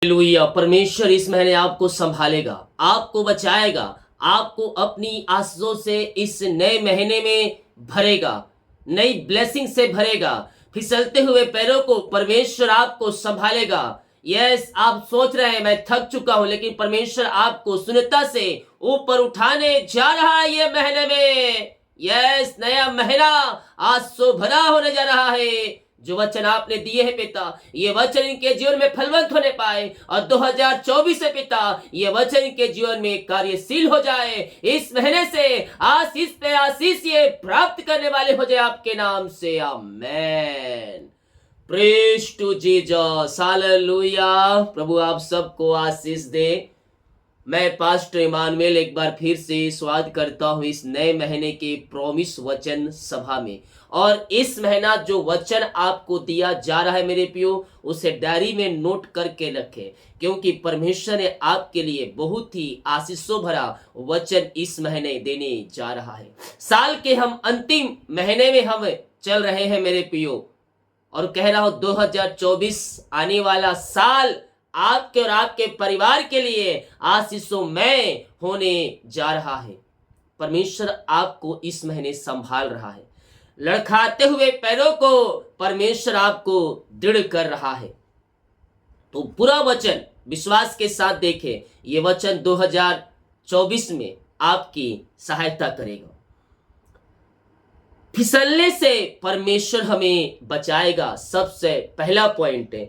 Hallelujah. परमेश्वर इस महीने आपको संभालेगा, आपको बचाएगा, आपको अपनी आशीषों से इस नए महीने में भरेगा, नई ब्लेसिंग से भरेगा। फिसलते हुए पैरों को परमेश्वर आपको संभालेगा। यस, आप सोच रहे हैं मैं थक चुका हूं, लेकिन परमेश्वर आपको सुनिता से ऊपर उठाने जा रहा है ये महीने में। यस, नया महीना आज सो भरा होने जा रहा है। जो वचन आपने दिए हैं पिता, ये वचन इनके जीवन में फलवंत होने पाए और 2024 से पिता ये वचन इनके जीवन में कार्यशील हो जाए। इस महीने से आशीष पे आशीष ये प्राप्त करने वाले हो जाए आपके नाम से। Amen. Praise to Jesus. Hallelujah. प्रभु आप सबको आशीष दे। मैं पास्टर इमानुएल एक बार फिर से स्वागत करता हूं इस नए महीने के प्रॉमिस वचन सभा में। और इस महीना जो वचन आपको दिया जा रहा है मेरे प्रियो, उसे डायरी में नोट करके रखें, क्योंकि परमेश्वर ने आपके लिए बहुत ही आशीषों भरा वचन इस महीने देने जा रहा है। साल के हम अंतिम महीने में हम चल रहे हैं मेरे प्रियो, और कह रहा हूं 2024 आने वाला साल आपके और आपके परिवार के लिए आशीषोमय होने जा रहा है। परमेश्वर आपको इस महीने संभाल रहा है। लड़खड़ाते हुए पैरों को परमेश्वर आपको दृढ़ कर रहा है। तो पूरा वचन विश्वास के साथ देखें। यह वचन 2024 में आपकी सहायता करेगा। फिसलने से परमेश्वर हमें बचाएगा। सबसे पहला पॉइंट है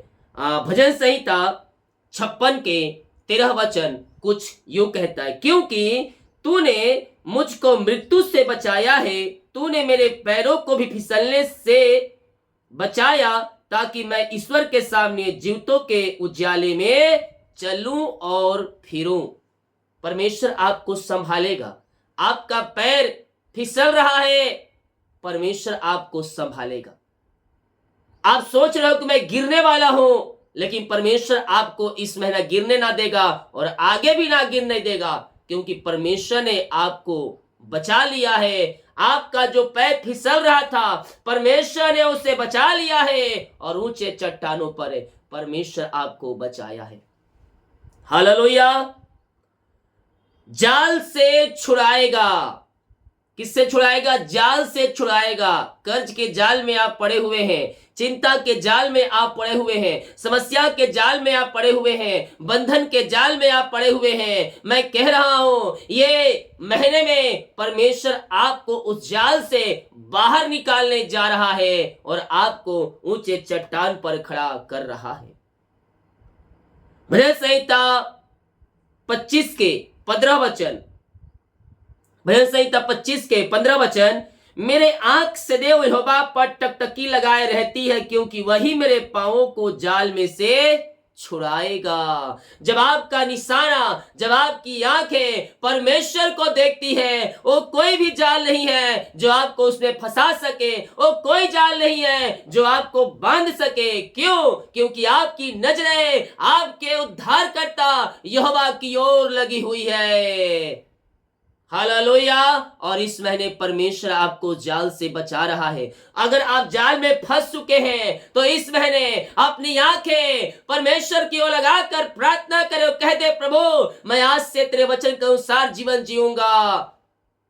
भजन संहिता 56 के 13 वचन कुछ यूं कहता है, क्योंकि तूने मुझको मृत्यु से बचाया है, तूने मेरे पैरों को भी फिसलने से बचाया, ताकि मैं ईश्वर के सामने जीवितों के उजाले में चलूं और फिरूं। परमेश्वर आपको संभालेगा। आपका पैर फिसल रहा है, परमेश्वर आपको संभालेगा। आप सोच रहे हो कि मैं गिरने वाला हूं, लेकिन परमेश्वर आपको इस महीना गिरने ना देगा और आगे भी ना गिरने देगा, क्योंकि परमेश्वर ने आपको बचा लिया है। आपका जो पैर फिसल रहा था, परमेश्वर ने उसे बचा लिया है और ऊंचे चट्टानों पर परमेश्वर आपको बचाया है। हालेलुया। जाल से छुड़ाएगा। किससे छुड़ाएगा? जाल से छुड़ाएगा। कर्ज के जाल में आप पड़े हुए हैं, चिंता के जाल में आप पड़े हुए हैं, समस्या के जाल में आप पड़े हुए हैं, बंधन के जाल में आप पड़े हुए हैं। मैं कह रहा हूं ये महीने में परमेश्वर आपको उस जाल से बाहर निकालने जा रहा है और आपको ऊंचे चट्टान पर खड़ा कर रहा है। भजन संहिता 25 के 15 वचन, भजन संहिता 25 के 15 वचन, मेरे आंख सदैव यहोवा पर टकटकी लगाए रहती है, क्योंकि वही मेरे पांवों को जाल में से छुड़ाएगा। जब आपका निशाना, जब आपकी आंखें परमेश्वर को देखती है, वो कोई भी जाल नहीं है जो आपको उसमें फंसा सके, वो कोई जाल नहीं है जो आपको बांध सके। क्यों? क्योंकि आपकी नजरें आपके उद्धारकर्ता यहोवा की ओर लगी हुई है। हालेलुया। और इस महीने परमेश्वर आपको जाल से बचा रहा है। अगर आप जाल में फंस चुके हैं, तो इस महीने अपनी आंखें परमेश्वर की ओर लगाकर प्रार्थना करें, कह दे, प्रभु मैं आज से तेरे वचन के अनुसार जीवन जीऊंगा,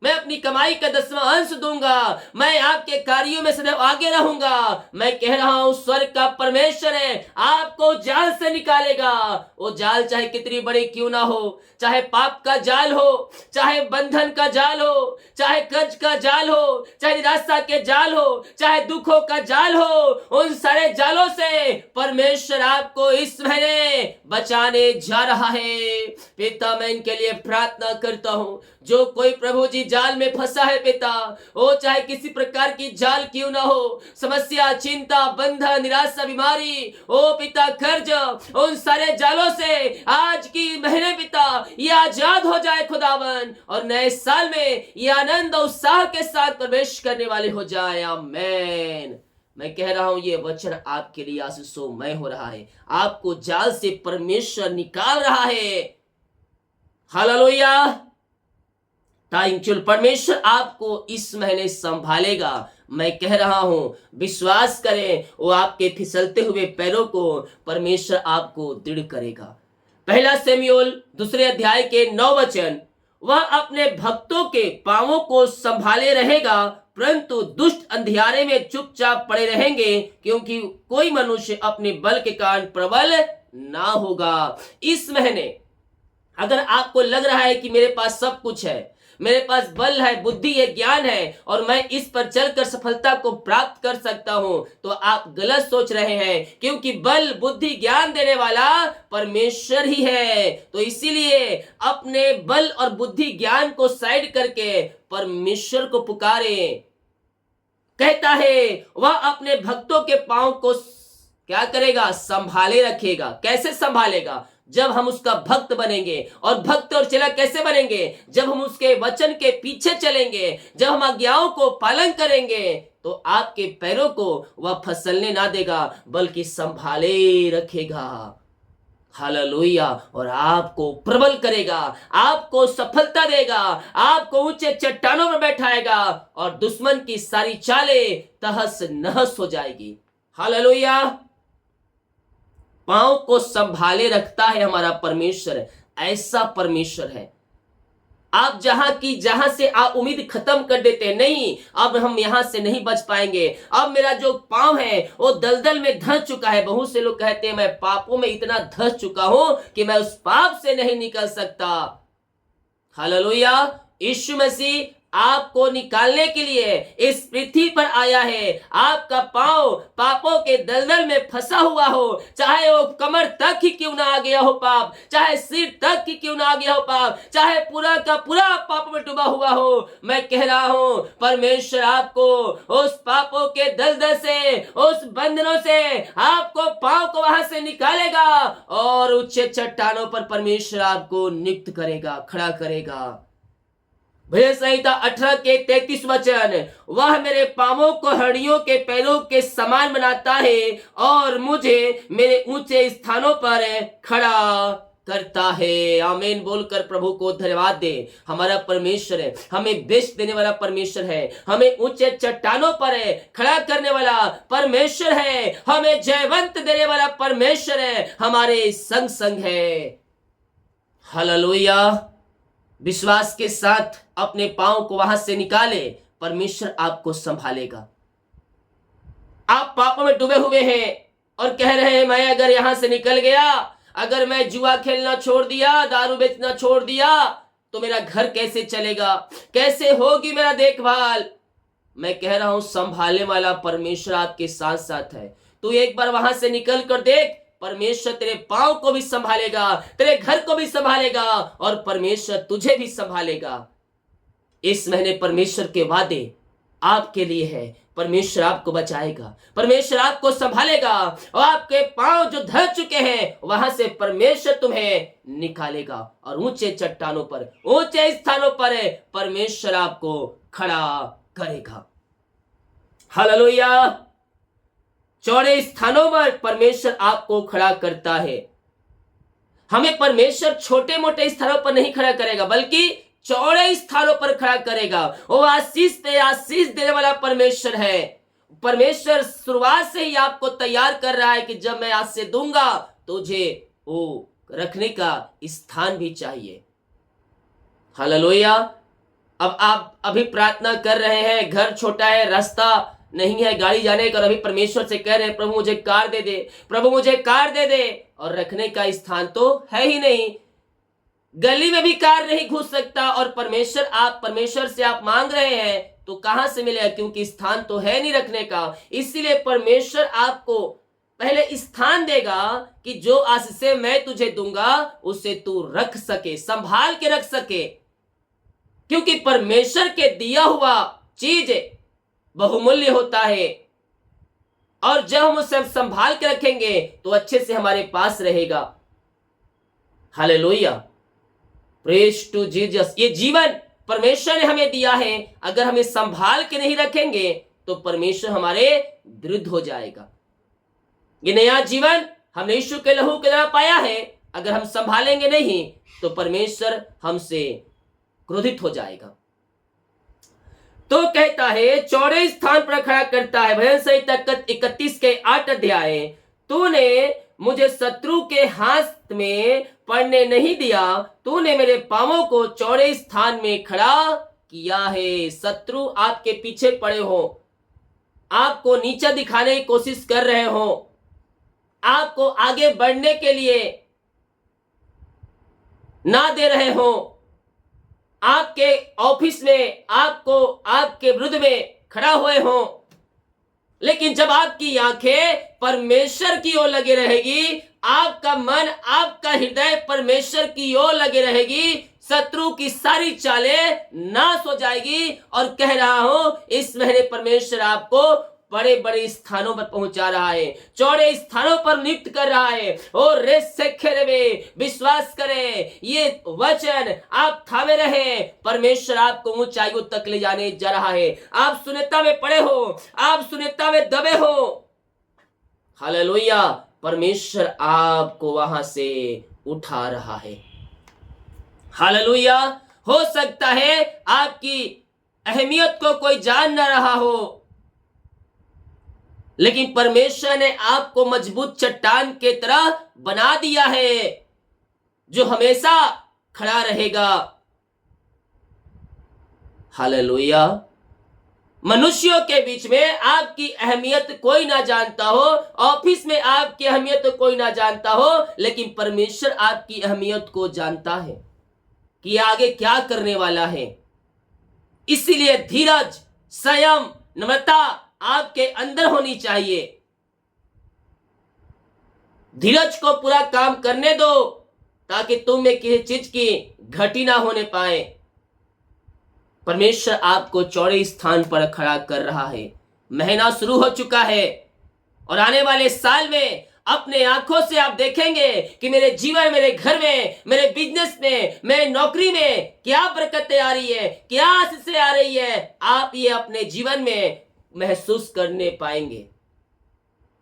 मैं अपनी कमाई का 10वां अंश दूंगा, मैं आपके कार्यों में सदैव आगे रहूंगा। मैं कह रहा हूं स्वर्ग का परमेश्वर है, आपको जाल से निकालेगा। वो जाल चाहे कितनी बड़ी क्यों ना हो, चाहे पाप का जाल हो, चाहे बंधन का जाल हो, चाहे कर्ज का जाल हो, चाहे निराशा के जाल हो, चाहे दुखों का जाल हो, उन सारे जालों से परमेश्वर आपको इस महीने बचाने जा रहा है। पिता मैं इनके लिए प्रार्थना करता हूं, जो कोई प्रभु जी जाल में फंसा है पिता, वो चाहे किसी प्रकार की जाल क्यों ना हो, समस्या, चिंता, बंधन, निराशा, बीमारी, ओ पिता कर्ज, उन सारे जालों से आज की महीने पिता ये आजाद हो जाए खुदावन, और नए साल में ये आनंद और उत्साह के साथ प्रवेश करने वाले हो जाए। आमेन। मैं कह रहा हूं ये वचन आपके लिए आशीषोमय हो रहा है। आपको जाल से परमेश्वर निकाल रहा है। हालेलुया। Thank you. परमेश्वर आपको इस महीने संभालेगा। मैं कह रहा हूं, विश्वास करें, वो आपके फिसलते हुए पैरों को परमेश्वर आपको दृढ़ करेगा। पहला शमूएल 2 अध्याय के 9 वचन, वह अपने भक्तों के पांवों को संभाले रहेगा, परंतु दुष्ट अंधियारे में चुपचाप पड़े रहेंगे, क्योंकि कोई मनुष्य अपने बल के कारण प्रबल ना होगा। इस महीने अगर आपको लग रहा है कि मेरे पास सब कुछ है, मेरे पास बल है, बुद्धि है, ज्ञान है और मैं इस पर चलकर सफलता को प्राप्त कर सकता हूं, तो आप गलत सोच रहे हैं, क्योंकि बल, बुद्धि, ज्ञान देने वाला परमेश्वर ही है। तो इसीलिए अपने बल और बुद्धि, ज्ञान को साइड करके परमेश्वर को पुकारे। कहता है वह अपने भक्तों के पांव को क्या करेगा? संभाले रखेगा। कैसे संभालेगा? जब हम उसका भक्त बनेंगे। और भक्त और चेला कैसे बनेंगे? जब हम उसके वचन के पीछे चलेंगे, जब हम आज्ञाओं को पालन करेंगे, तो आपके पैरों को वह फिसलने ना देगा, बल्कि संभाले रखेगा। हालेलुया। और आपको प्रबल करेगा, आपको सफलता देगा, आपको ऊंचे चट्टानों में बैठाएगा और दुश्मन की सारी चालें तहस नहस हो जाएगी। हालेलुया। पांव को संभाले रखता है हमारा परमेश्वर। ऐसा परमेश्वर है। आप जहां से आप उम्मीद खत्म कर देते हैं, नहीं अब हम यहां से नहीं बच पाएंगे, अब मेरा जो पांव है वो दलदल में धंस चुका है। बहुत से लोग कहते हैं मैं पापों में इतना धंस चुका हूं कि मैं उस पाप से नहीं निकल सकता। हालेलुया। यीशु मसीह आपको निकालने के लिए इस पृथ्वी पर आया है। आपका पांव पापों के दलदल में फंसा हुआ हो, चाहे वो कमर तक ही क्यों ना आ गया हो पाप, चाहे सिर तक ही क्यों ना आ गया हो पाप, चाहे पूरा का पूरा पाप में डूबा हुआ हो, मैं कह रहा हूं परमेश्वर आपको उस पापों के दलदल से, उस बंधनों से आपको पांव को वहां से निकालेगा और ऊंचे चट्टानों पर परमेश्वर आपको नियुक्त करेगा, खड़ा करेगा। भजन संहिता 18 के 33 वचन, वह मेरे पांवों को हड्डियों के पैरों के समान बनाता है और मुझे मेरे ऊंचे स्थानों पर खड़ा करता है। आमीन बोलकर प्रभु को धन्यवाद दे। हमारा परमेश्वर है, हमें बेच देने वाला परमेश्वर है, हमें ऊंचे चट्टानों पर खड़ा करने वाला परमेश्वर है, हमें जयवंत देने वाला परमेश्वर है, हमारे संग संग है। हालेलुया। विश्वास के साथ अपने पांव को वहां से निकाले, परमेश्वर आपको संभालेगा। आप पापों में डूबे हुए हैं और कह रहे हैं मैं अगर यहां से निकल गया, अगर मैं जुआ खेलना छोड़ दिया, दारू बेचना छोड़ दिया, तो मेरा घर कैसे चलेगा, कैसे होगी मेरा देखभाल। मैं कह रहा हूं संभालने वाला परमेश्वर आपके साथ साथ है। तू एक बार वहां से निकल कर देख, परमेश्वर तेरे पांव को भी संभालेगा, तेरे घर को भी संभालेगा और परमेश्वर तुझे भी संभालेगा। इस महीने परमेश्वर के वादे आपके लिए है। परमेश्वर आपको बचाएगा, परमेश्वर आपको संभालेगा और आपके पांव जो धस चुके हैं वहां से परमेश्वर तुम्हें निकालेगा और ऊंचे चट्टानों पर, ऊंचे स्थानों पर परमेश्वर आपको खड़ा करेगा। हालेलुया। चौड़े स्थानों पर परमेश्वर आपको खड़ा करता है। हमें परमेश्वर छोटे मोटे स्थानों पर नहीं खड़ा करेगा, बल्कि चौड़े स्थानों पर खड़ा करेगा। वो आशीष पे आशीष देने वाला परमेश्वर है। परमेश्वर शुरुआत से ही आपको तैयार कर रहा है कि जब मैं आज से दूंगा, तुझे वो रखने का स्थान भी चाहिए। हालेलुया। अब आप अभी प्रार्थना कर रहे हैं, घर छोटा है, रास्ता नहीं है गाड़ी जाने का, और अभी परमेश्वर से कह रहे हैं प्रभु मुझे कार दे दे, प्रभु मुझे कार दे दे, और रखने का स्थान तो है ही नहीं। गली में भी कार नहीं घुस सकता और परमेश्वर से आप मांग रहे हैं तो कहां से मिलेगा, क्योंकि स्थान तो है नहीं रखने का। इसीलिए परमेश्वर आपको पहले स्थान देगा कि जो आशीषें मैं तुझे दूंगा उसे तू रख सके, संभाल के रख सके, क्योंकि परमेश्वर के दिया हुआ चीज बहुमूल्य होता है और जब हम उसे संभाल के रखेंगे तो अच्छे से हमारे पास रहेगा। हालेलुया। Praise to Jesus. ये जीवन परमेश्वर ने हमें दिया है, अगर हमें संभाल के नहीं रखेंगे तो परमेश्वर हमारे विरुद्ध हो जाएगा। ये नया जीवन हमने यीशु के लहू के द्वारा पाया है, अगर हम संभालेंगे नहीं तो परमेश्वर हमसे क्रोधित हो जाएगा। तो कहता है, चौड़े स्थान पर खड़ा करता है। भजन संहिता 31 के 8 अध्याय, तूने मुझे शत्रु के हाथ में पड़ने नहीं दिया, तूने मेरे पांवों को चौड़े स्थान में खड़ा किया है। शत्रु आपके पीछे पड़े हो, आपको नीचा दिखाने की कोशिश कर रहे हो, आपको आगे बढ़ने के लिए ना दे रहे हो, आपके ऑफिस में आपको आपके विरुद्ध में खड़ा हुए हो, लेकिन जब आपकी आंखें परमेश्वर की ओर लगी रहेगी, आपका मन आपका हृदय परमेश्वर की ओर लगी रहेगी, शत्रु की सारी चालें नाश हो जाएगी। और कह रहा हूं, इस महीने परमेश्वर आपको बड़े बड़े स्थानों पर पहुंचा रहा है, चौड़े स्थानों पर नियुक्त कर रहा है। और रेस से खेलवे, विश्वास करें, ये वचन आप थामे रहे, परमेश्वर आपको ऊंचाइयों तक ले जाने जा रहा है। आप शून्यता में पड़े हो, आप शून्यता में दबे हो, हालेलुया, परमेश्वर आपको वहां से उठा रहा है। हालेलुया। हो सकता है आपकी अहमियत को कोई जान ना रहा हो, लेकिन परमेश्वर ने आपको मजबूत चट्टान के तरह बना दिया है, जो हमेशा खड़ा रहेगा। हालेलुया। मनुष्यों के बीच में आपकी अहमियत कोई ना जानता हो, ऑफिस में आपकी अहमियत कोई ना जानता हो, लेकिन परमेश्वर आपकी अहमियत को जानता है कि आगे क्या करने वाला है। इसीलिए धीरज, संयम, नम्रता आपके अंदर होनी चाहिए। धीरज को पूरा काम करने दो, ताकि तुम में किसी चीज की घटी ना होने पाए। परमेश्वर आपको चौड़े स्थान पर खड़ा कर रहा है। महीना शुरू हो चुका है और आने वाले साल में अपने आंखों से आप देखेंगे कि मेरे जीवन, मेरे घर में, मेरे बिजनेस में, मेरे नौकरी में क्या बरकतें आ रही है, क्या आशीषें आ रही है। आप ये अपने जीवन में महसूस करने पाएंगे।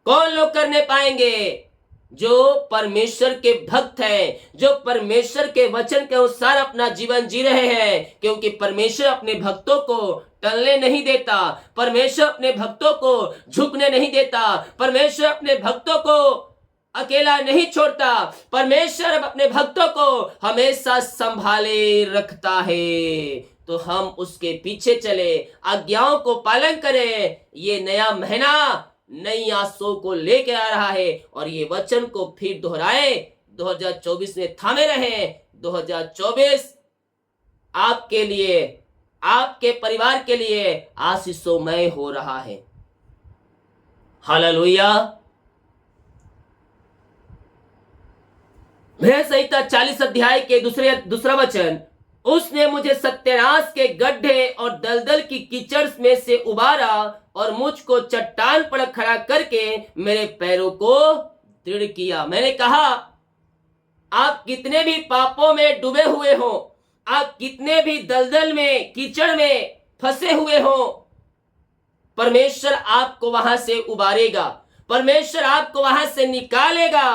कौन लोग करने पाएंगे? जो परमेश्वर के भक्त हैं, जो परमेश्वर के वचन के अनुसार अपना जीवन जी रहे हैं, क्योंकि परमेश्वर अपने भक्तों को टलने नहीं देता, परमेश्वर अपने भक्तों को झुकने नहीं देता, परमेश्वर अपने भक्तों को अकेला नहीं छोड़ता, परमेश्वर अपने भक्तों को हमेशा संभाले रखता है। तो हम उसके पीछे चले, आज्ञाओं को पालन करें। ये नया महीना नई आशों को लेके आ रहा है और ये वचन को फिर दोहराए। 2024 में थामे रहे। 2024 आपके लिए, आपके परिवार के लिए आशीषोमय हो रहा है। हालेलुया। भजन संहिता 40 अध्याय के दूसरा वचन, उसने मुझे सत्यानाश के गड्ढे और दलदल की कीचड़ में से उबारा और मुझको चट्टान पर खड़ा करके मेरे पैरों को दृढ़ किया। मैंने कहा, आप कितने भी पापों में डूबे हुए हो, आप कितने भी दलदल में, कीचड़ में फंसे हुए हो, परमेश्वर आपको वहां से उबारेगा, परमेश्वर आपको वहां से निकालेगा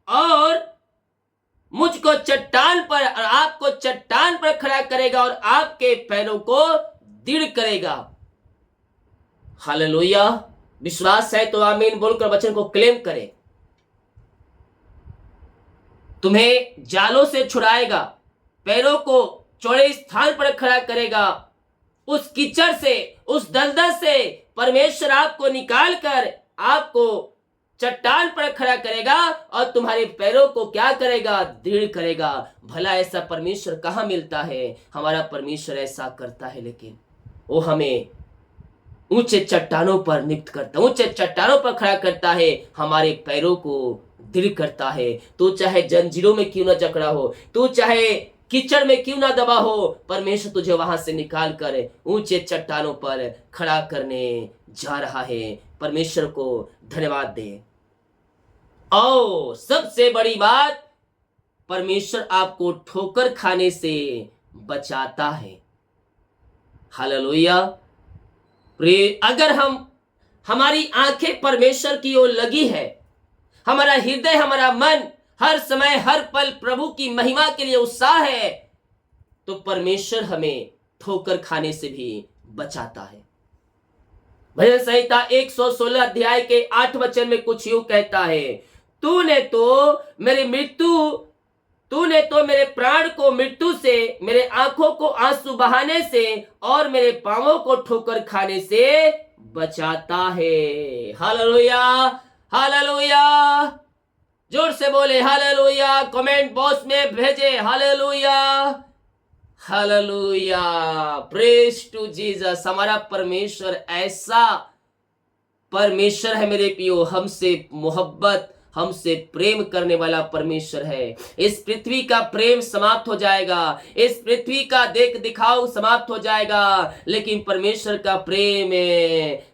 और मुझको चट्टान पर और आपको चट्टान पर खड़ा करेगा और आपके पैरों को दृढ़ करेगा। हालेलुया। विश्वास है तो आमीन बोलकर वचन को क्लेम करें। तुम्हें जालों से छुड़ाएगा, पैरों को चौड़े स्थान पर खड़ा करेगा, उस कीचड़ से, उस दलदल से परमेश्वर आपको निकालकर आपको चट्टान पर खड़ा करेगा और तुम्हारे पैरों को क्या करेगा? दृढ़ करेगा। भला ऐसा परमेश्वर कहाँ मिलता है? हमारा परमेश्वर ऐसा करता है, लेकिन वो हमें ऊंचे चट्टानों पर नियुक्त करता, ऊंचे चट्टानों पर खड़ा करता है, हमारे पैरों को दृढ़ करता है। तू चाहे जंजीरों में क्यों ना जकड़ा हो, तू चाहे कीचड़ में क्यों ना दबा हो, परमेश्वर तुझे वहां से निकाल कर ऊंचे चट्टानों पर खड़ा करने जा रहा है। परमेश्वर को धन्यवाद दे। और सबसे बड़ी बात, परमेश्वर आपको ठोकर खाने से बचाता है। हालेलुया। अगर हमारी आंखें परमेश्वर की ओर लगी है, हमारा हृदय, हमारा मन हर समय हर पल प्रभु की महिमा के लिए उत्साह है, तो परमेश्वर हमें ठोकर खाने से भी बचाता है। भजन संहिता 116 अध्याय के 8 वचन में कुछ यूं कहता है, तूने तो मेरे प्राण को मृत्यु से, मेरे आंखों को आंसू बहाने से और मेरे पांवों को ठोकर खाने से बचाता है। हालेलुया, हालेलुया, जोर से बोले हालेलुया, कमेंट बॉक्स में भेजे hallelujah, hallelujah, praise to Jesus. हमारा परमेश्वर ऐसा परमेश्वर है मेरे प्रियो, हमसे मोहब्बत, हमसे प्रेम करने वाला परमेश्वर है। इस पृथ्वी का प्रेम समाप्त हो जाएगा, इस पृथ्वी का देख दिखाव समाप्त हो जाएगा, लेकिन परमेश्वर का प्रेम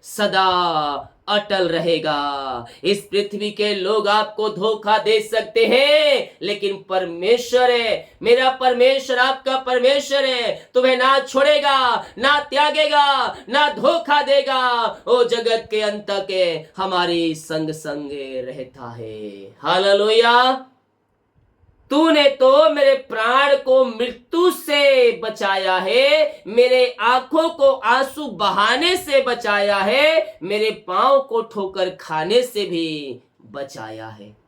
सदा अटल रहेगा। इस पृथ्वी के लोग आपको धोखा दे सकते हैं, लेकिन परमेश्वर है, मेरा परमेश्वर आपका परमेश्वर है, तुम्हें ना छोड़ेगा, ना त्यागेगा, ना धोखा देगा। ओ जगत के अंत के हमारी संग संग रहता है। हालेलुया। तूने तो मेरे प्राण को मृत्यु से बचाया है, मेरे आंखों को आंसू बहाने से बचाया है, मेरे पांव को ठोकर खाने से भी बचाया है।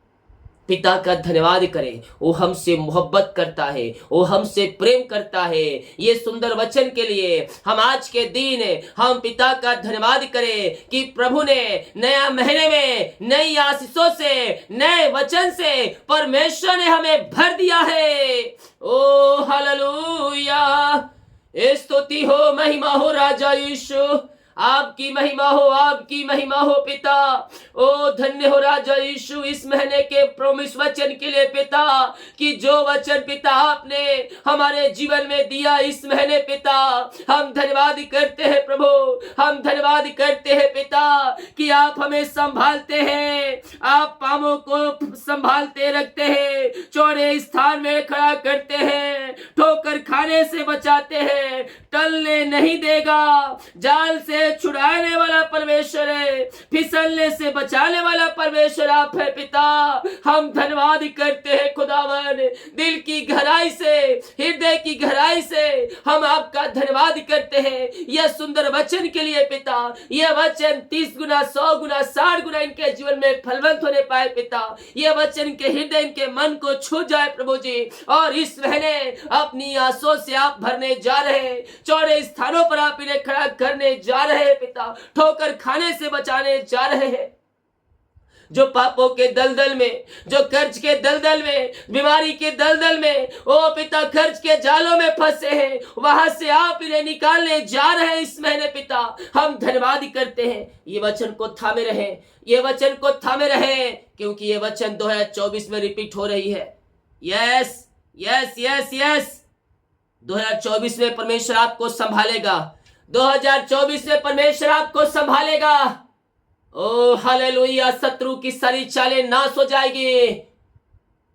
पिता का धन्यवाद करें, वो हमसे मोहब्बत करता है, वो हमसे प्रेम करता है। ये सुंदर वचन के लिए हम आज के दिन हम पिता का धन्यवाद करें कि प्रभु ने नया महीने में नई आशीषों से, नए वचन से परमेश्वर ने हमें भर दिया है। ओ हालेलुया, स्तुति हो, महिमा हो राजा यीशु, आपकी महिमा हो, आपकी महिमा हो पिता। ओ धन्य हो राजा यीशु इस महीने के प्रोमिस वचन के लिए पिता, कि जो वचन पिता आपने हमारे जीवन में दिया इस महीने पिता, हम धन्यवाद करते हैं प्रभु, हम धन्यवाद करते हैं पिता कि आप हमें संभालते हैं, आप पांवों को संभालते रखते हैं, चौड़े स्थान में खड़ा करते हैं, ठोकर खाने से बचाते हैं, टलने नहीं देगा, जाल से छुड़ाने वाला परमेश्वर है, फिसलने से बचाने वाला परमेश्वर आप है पिता। हम धन्यवाद करते हैं खुदावन, दिल की गहराई से, हृदय की गहराई से हम आपका धन्यवाद करते हैं यह सुंदर वचन के लिए पिता। यह वचन 30 गुना, 100 गुना, 60 गुना इनके जीवन में फलवंत होने पाए पिता। यह वचन के हृदय, इनके मन को छू जाए प्रभु जी, और इस महीने अपनी आंसुओं से आप भरने जा रहे हैं, चौड़े स्थानों पर आप इन्हें खड़ा करने जा रहे हैं पिता, ठोकर खाने से बचाने जा रहे हैं। जो पापों के दलदल में, जो कर्ज के दलदल में, बीमारी के दलदल में, ओ पिता कर्ज के जालों में फंसे हैं, वहां से आप इन्हें निकालने जा रहे हैं इस महीने पिता। हम धन्यवाद करते हैं, ये वचन को थामे रहें, ये वचन को थामे रहें, क्योंकि ये वचन 2024 में रिपीट हो रही है। यस यस यस यस, 2024 में परमेश्वर आपको संभालेगा, 2024 में परमेश्वर आपको संभालेगा। ओ हालेलुया, शत्रु की सारी चालें नाश हो जाएगी।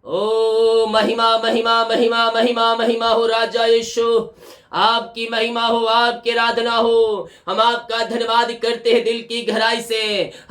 ओ महिमा महिमा महिमा महिमा महिमा हो राजा यीशु, आपकी महिमा हो, आपकी आराधना हो। हम आपका धन्यवाद करते हैं दिल की गहराई से।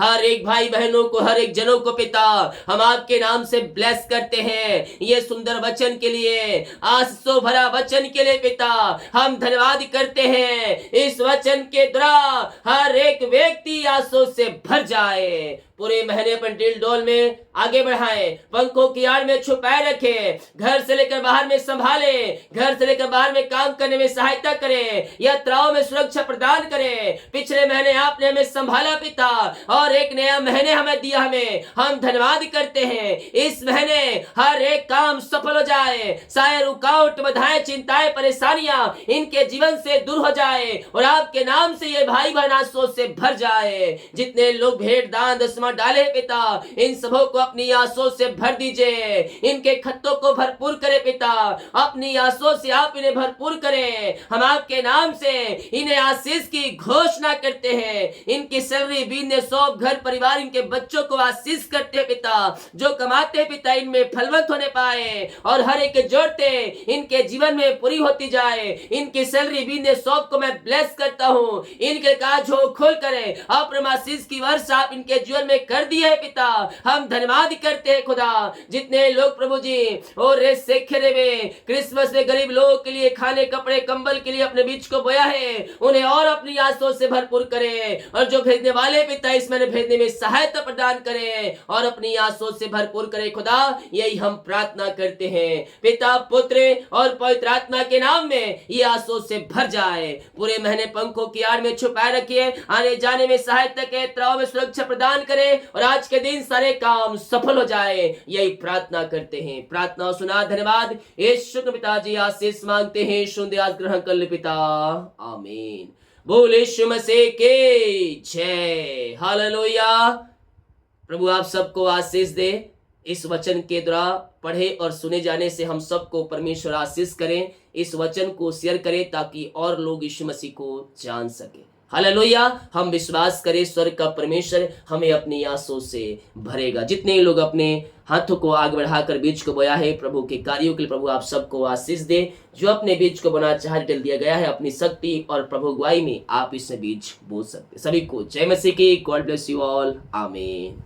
हर एक भाई बहनों को, हर एक जनों को पिता हम आपके नाम से ब्लेस करते हैं। ये सुंदर वचन के लिए, आशीषों भरा वचन के लिए पिता हम धन्यवाद करते हैं। इस वचन के द्वारा हर एक व्यक्ति आशीषों से भर जाए। पूरे महीने पर दिल डोल में आगे बढ़ाए, पंखों की आड़ में छुपाए रखे, घर से लेकर बाहर में संभाले, घर से लेकर बाहर में काम करने में सहायता करें, यात्राओं में सुरक्षा प्रदान करें। पिछले महीने आपने हमें संभाला पिता, और एक नया महीने हमें दिया, हमें हम धन्यवाद करते हैं। इस महीने हर एक काम सफल हो जाए, सारे रुकावट, बाधाएं, चिंताएं, परेशानियां इनके जीवन से दूर हो जाए, और आपके नाम से ये भाई बहन आंसुओं से भर जाए। जितने लोग भेंट दान दशमा डाले पिता, इन सबों को अपनी आंसुओं से भर दीजिए, इनके खत्तों को भरपूर करे पिता, अपनी आंसुओं से आप इन्हें भरपूर करें। हम आपके नाम से इन्हें आशीष की घोषणा करते हैं। इनकी सैलरी, बिजनेस, सब घर परिवार, इनके बच्चों को आशीष करते हैं पिता। जो कमाते हैं पिता इनमें फलवंत होने पाए, और हर एक जोड़ते इनके जीवन में पूरी होती जाए। इनकी सैलरी, बिजनेस, सब को मैं ब्लेस करता हूँ। इनके काज हो खोल करें, अपने आशीष की वर्षा आप इनके जीवन में कर दिया है पिता। हम धन्यवाद करते हैं खुदा। जितने लोग प्रभु जी और क्रिसमस में गरीब लोगों के लिए खाने, कपड़े, कंबल के लिए अपने बीज को बोया है उन्हें और अपनी आंसुओं से भरपूर करे, और जो भेजने वाले पिता इस मैंने भेजने में सहायता प्रदान करे और अपनी आंसुओं से भरपूर करे। खुदा, यही हम प्रार्थना करते हैं। पिता, पुत्र और पवित्र आत्मा के नाम में ये आंसुओं से भर जाए। पूरे महीने पंखों की आड़ में छुपाए रखिए, आने जाने में सहायता के त्राव में सुरक्षा प्रदान करे और आज के दिन सारे काम सफल हो जाए। यही प्रार्थना करते हैं। प्रार्थना सुना, धन्यवाद। यीशु के पिताजी आशीष मांगते हैं, सुन आज ग्रहण कर ले पिता, आमीन। बोल यीशु मसीह के जय। हालेलुया। प्रभु आप सबको आशीष दे। इस वचन के द्वारा पढ़े और सुने जाने से हम सबको परमेश्वर आशीष करें। इस वचन को शेयर करें ताकि और लोग यीशु मसीह को जान सके। हालेलुया। हम विश्वास करें स्वर्ग का परमेश्वर हमें अपनी आंसुओं से भरेगा। जितने लोग अपने हाथों को आगे बढ़ाकर बीज को बोया है प्रभु के कार्यों के लिए, प्रभु आप सबको आशीष दे। जो अपने बीज को बोना चाह डिटेल दिया गया है, अपनी शक्ति और प्रभु अगुवाई में आप इसमें बीज बो सकते। सभी को जय मसीह की। गॉड ब्लेस यू ऑल, आमीन।